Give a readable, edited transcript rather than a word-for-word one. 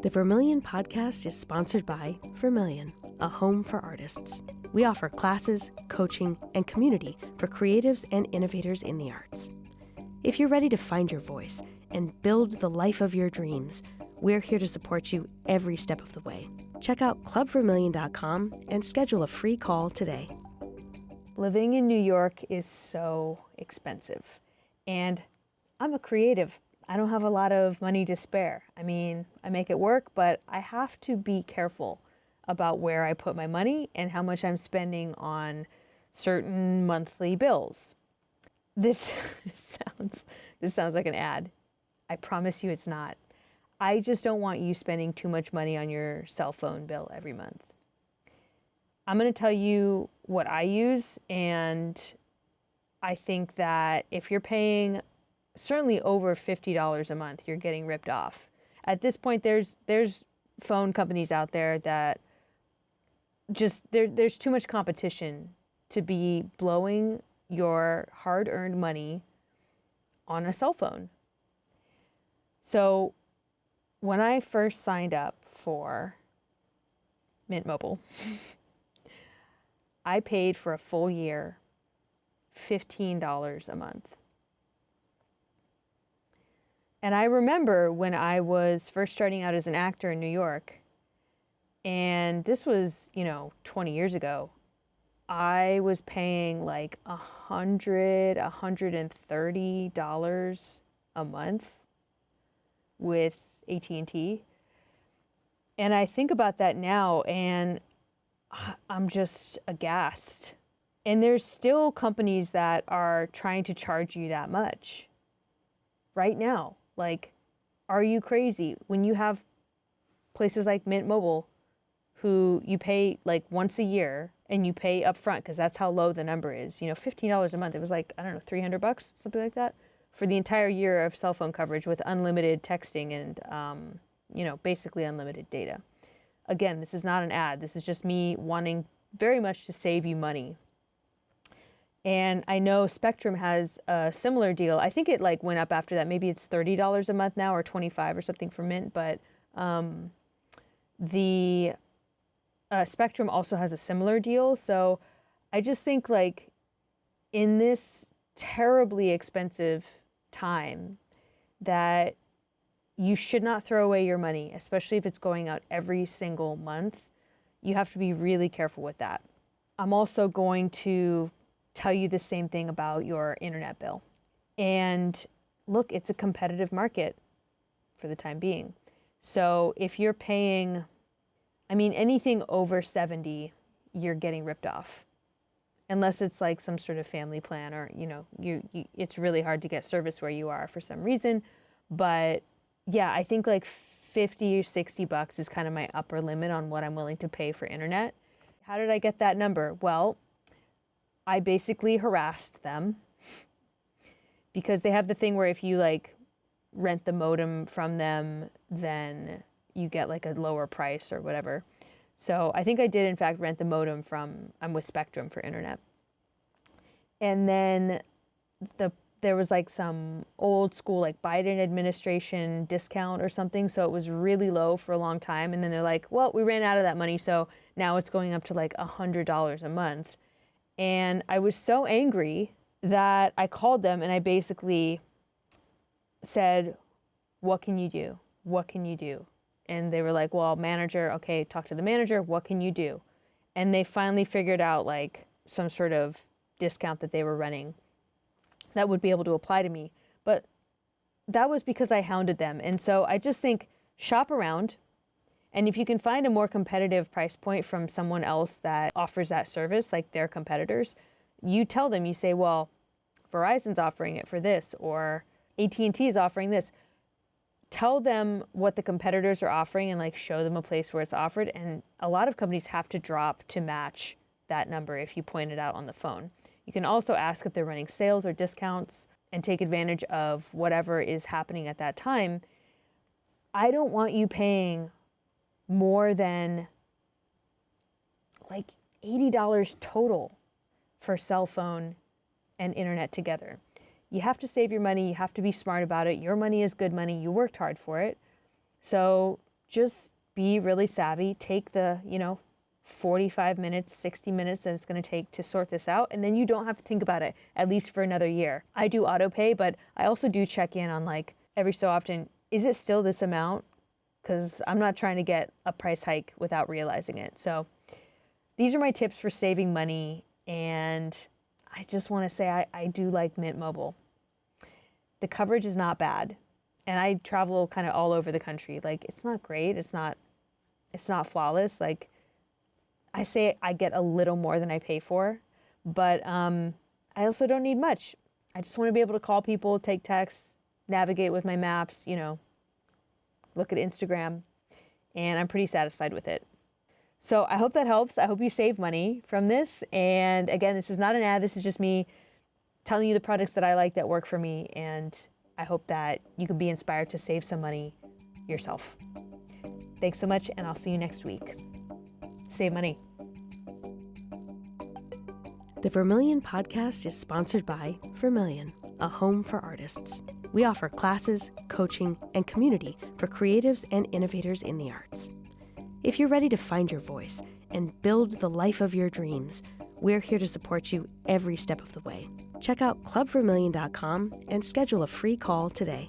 The Vermilion podcast is sponsored by Vermilion, a home for artists. We offer classes, coaching, and community for creatives and innovators in the arts. If you're ready to find your voice and build the life of your dreams, we're here to support you every step of the way. Check out clubvermilion.com and schedule a free call today. Living in New York is so expensive, and I'm a creative. I don't have a lot of money to spare. I mean, I make it work, but I have to be careful about where I put my money and how much I'm spending on certain monthly bills. This sounds like an ad. I promise you it's not. I just don't want you spending too much money on your cell phone bill every month. I'm going to tell you what I use, and I think that if you're paying certainly over $50 a month, you're getting ripped off. At this point, there's phone companies out there that just, there's too much competition to be blowing your hard-earned money on a cell phone. So when I first signed up for Mint Mobile, I paid for a full year $15 a month. And I remember when I was first starting out as an actor in New York, and this was, 20 years ago, I was paying like $130 a month with AT&T. And I think about that now, and I'm just aghast. And there's still companies that are trying to charge you that much right now. Like, are you crazy? When you have places like Mint Mobile who you pay like once a year and you pay up front because that's how low the number is. $15 a month. It was like, I don't know, $300, something like that, for the entire year of cell phone coverage with unlimited texting and, basically unlimited data. Again, this is not an ad. This is just me wanting very much to save you money. And I know Spectrum has a similar deal. I think it went up after that. Maybe it's $30 a month now or $25 or something for Mint. But the Spectrum also has a similar deal. So I just think in this terribly expensive time that you should not throw away your money, especially if it's going out every single month. You have to be really careful with that. I'm also going to tell you the same thing about your internet bill. And look, it's a competitive market for the time being. So if you're paying, anything over $70, you're getting ripped off. Unless it's like some sort of family plan or, it's really hard to get service where you are for some reason. But yeah, I think $50 or $60 is kind of my upper limit on what I'm willing to pay for internet. How did I get that number? Well, I basically harassed them because they have the thing where if you rent the modem from them, then you get a lower price or whatever. So I think I did in fact rent the modem I'm with Spectrum for internet. And then there was some old school Biden administration discount or something. So it was really low for a long time. And then they're like, well, we ran out of that money. So now it's going up to $100 a month. And I was so angry that I called them and I basically said, what can you do? What can you do? And they were like, well, manager, okay, talk to the manager. What can you do? And they finally figured out some sort of discount that they were running that would be able to apply to me. But that was because I hounded them. And so I just think shop around. And if you can find a more competitive price point from someone else that offers that service, like their competitors, you tell them, you say, well, Verizon's offering it for this, or AT&T is offering this. Tell them what the competitors are offering and show them a place where it's offered. And a lot of companies have to drop to match that number if you point it out on the phone. You can also ask if they're running sales or discounts and take advantage of whatever is happening at that time. I don't want you paying more than $80 total for cell phone and internet together. You have to save your money. You have to be smart about it. Your money is good money. You worked hard for it. So just be really savvy. Take the, 45 minutes, 60 minutes that it's going to take to sort this out. And then you don't have to think about it, at least for another year. I do auto pay, but I also do check in on like every so often, is it still this amount? Because I'm not trying to get a price hike without realizing it. So these are my tips for saving money. And I just want to say I do like Mint Mobile. The coverage is not bad. And I travel kind of all over the country. Like, it's not great. It's not flawless. Like, I say I get a little more than I pay for, but I also don't need much. I just want to be able to call people, take texts, navigate with my maps, look at Instagram, and I'm pretty satisfied with it. So I hope that helps. I hope you save money from this. And again, this is not an ad. This is just me telling you the products that I like that work for me. And I hope that you can be inspired to save some money yourself. Thanks so much, and I'll see you next week. Save money. The Vermilion podcast is sponsored by Vermilion, a home for artists. We offer classes, coaching, and community for creatives and innovators in the arts. If you're ready to find your voice and build the life of your dreams, we're here to support you every step of the way. Check out clubvermilion.com and schedule a free call today.